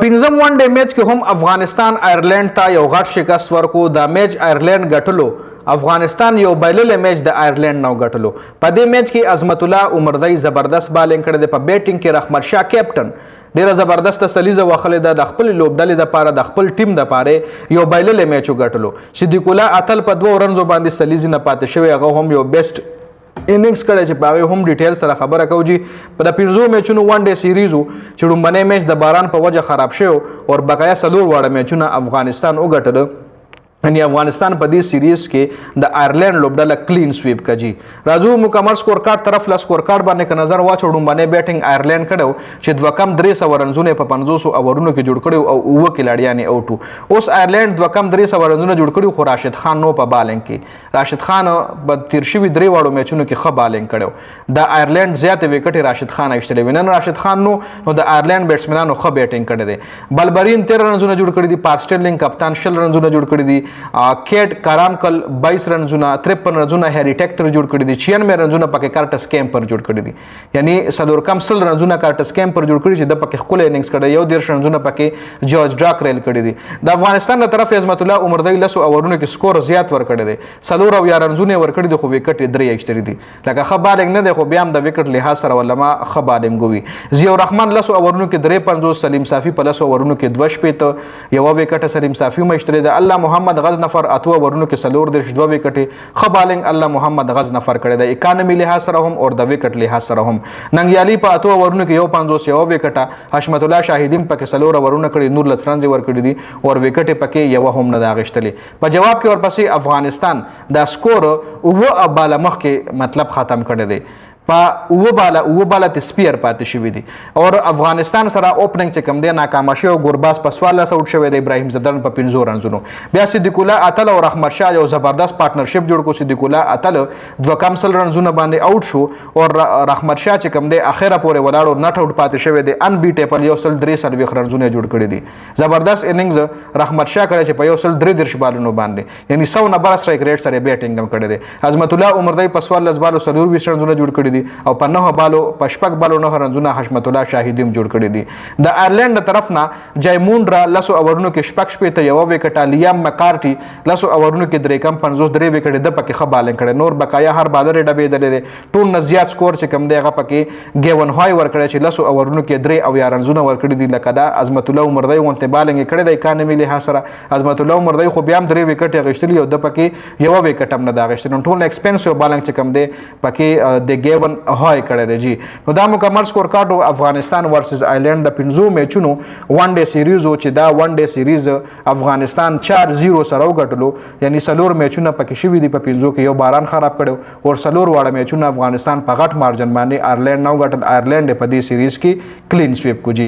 پنځم ون ډے میچ کې هم افغانستان آیرلینډ ته یو غټ شکست ورکو. دا میچ آیرلینډ ګټلو. افغانستان یو بایللی میچ د آیرلینډ نو ګټلو. په دې میچ کې عظمت الله عمردی زبردست بالینګ کړی دی. په بیټینګ کې رحمت شاه کیپټن ډیره زبردست سلیزه وخلې ده. د خپل لوبډلې دپاره د خپل ټیم دپاره یو بایللی میچ وګټلو. صدیق الله اتل په 2 رنزو باندې سلیزې نه پاتې شوی. هغه هم یو بیسټ اننګز کړی چې په هغې هم ډیټیل سره خبره کوو. چې په د 5 میچونو ون ډے سیریز و چې لومبنی میچ د باران په وجه خراب شوی او بقایا 4 واړه میچونه افغانستان وګټله. یعنی افغانستان په دې سیریز کې د آیرلینډ لوبډله کلین سویپ کړي. راځو مکمل سکور کارډ طرف له سکور کارډ باندې که نظر واچو. لومبنی بیټینګ آیرلینډ کړی چې 2 کم 300 رنزونه په 500 اوورونو کې جوړ کړي او 9 کلاړیان یې اوټ وو. اوس آیرلینډ 2 کم 300 رنزونه جوړ کړي خو راشد خان نو په بالینګ کې. راشد خان په تیر شوي 3 واړو میچونو کې ښه بالینګ کړی. د آیرلینډ زیاتې وکټې راشد خان ایستلی وي. نن راشد خان نو د آیرلینډ بیټسمنانو ښه بیټینګ کړی دی. بلبرین 13 رنزونه جوړ کړي دي. پارک سټرلینګ کپتان 60 رنزونه جوړ کړي دي. کیټ کارامکل 22 رنزونه 53 رنزونه هری ټیکټر جوړ کړي دي. 96 رنزونه پکې کارټس کیمپر جوړ کړي دي. یعنی 4 کم 100 رنزونه کارټس کیمپر جوړ کړي چې د پکې خپل اننګز کړي. یو 13 رنزونه پکې جورج ډاکریل کړي دي. د افغانستان له طرف عظمت الله عمردی 10 اوورونو کې سکور زیات ور کړی دی. 4 او 11 رنزونه ور کړي دي خو وکټ 3 ایستري دي. لکه ښه بالینګ نه دی خو بیا هم د وکټ لحاظ سره ولما ښه بالینګ وي. ضیاء الرحمن 10 اوورونو کې 53. سلیم صافي په 10 اوورونو کې 2 شپېته. یو وکټ سلیم صافي هم ایستري دی. الله محمد غزنفر 8 اوورونو کې 4 2 وکټې. ښه بالینګ الله محمد غزنفر کړی دی. اکانومي لحاظ سره هم او د وکټ لحاظ سره هم. ننګیالي په 8 اوورونو کې 50 یو وکټه. حشمت الله شاهدین پکې 4 اوورونه کړي 19 رنز ور کړي دي او وکټې پکې یو هم نه دا غشتلې. په جواب کې ورپسې افغانستان دا سکور او بالا مخ کې مطلب ختم کړی دی. په اوه بالا ته سپیر پاتې شوي دي. او افغانستان سره اوپننګ چې کوم دی ناکامه شوی. ګورباز په 14 آوټ شوی دی. ابراهیم زدرن په 50 رنزونو. بیا صدیق الله اتل او رحمت شاه یو زبردست پارټنرشپ جوړ کو. صدیق الله اتل 2 کم 100 رنزونه باندې اوټ شو او رحمت شاه چې کوم دی اخره پورې ولاړو نټ اوټ پاتې شوی دی. ان بیټیبل یو 103 رنزونه جوړ کړي دي. زبردست اننګز رحمت شاه کړی چې په یو 103 بالونو باندې یعنی 100 نمبر اسټرایک ریټ سره بیټینګ هم کړی دی. عظمت الله عمردی په 14 بالو 24 رنزونه جوړ کړي دي او په 9 بالو په 6 بالو 9 رنزونه حشمت الله شاهدیم جوړ کړي دي. د آیرلینډ طرف نه جایمونډرا 10 اوورونو کې 6 شپېته یو وکټه. لیام مکارټي 10 اوورونو کې 3 کم 53 وکټې د پکې ښه بالینګ کړی. نور بقایا هر بالر یې ډبېدلی دی. ټول نه زیات سکور چې کوم دی هغه پکې ګیون های ورکړی چې 10 اوورونو کې 3 او 11 رنزونه ورکړي دي. لکه دا عظمت الله عمردی غوندې بالینګ یې کړی دی اکانومي لحاظ سره. عظمت الله عمردی خو بیا هم 3 وکټې اخیستلي او د پکې یو وکټ هم نه دی اخیستلی. ټول ایکسپنسیو بالینګ چې کوم دی پکې د ګیون های کړی دی. جی نو دا مکمل سکور کارډ افغانستان ورسز آیرلینډ د 5 میچونو ون ډے سیریز و چې دا ون ډے سیریز افغانستان 4-0 سره وګټلو. یعنی 4 میچونه پکې شوي دي. په 5 کې یو باران خراب کړو او 4 واړه میچونه افغانستان په غټ مارجن باندې آیرلینډ نو وګټل. آیرلینډ په دې سیریز کې کلین سویپ کو. جی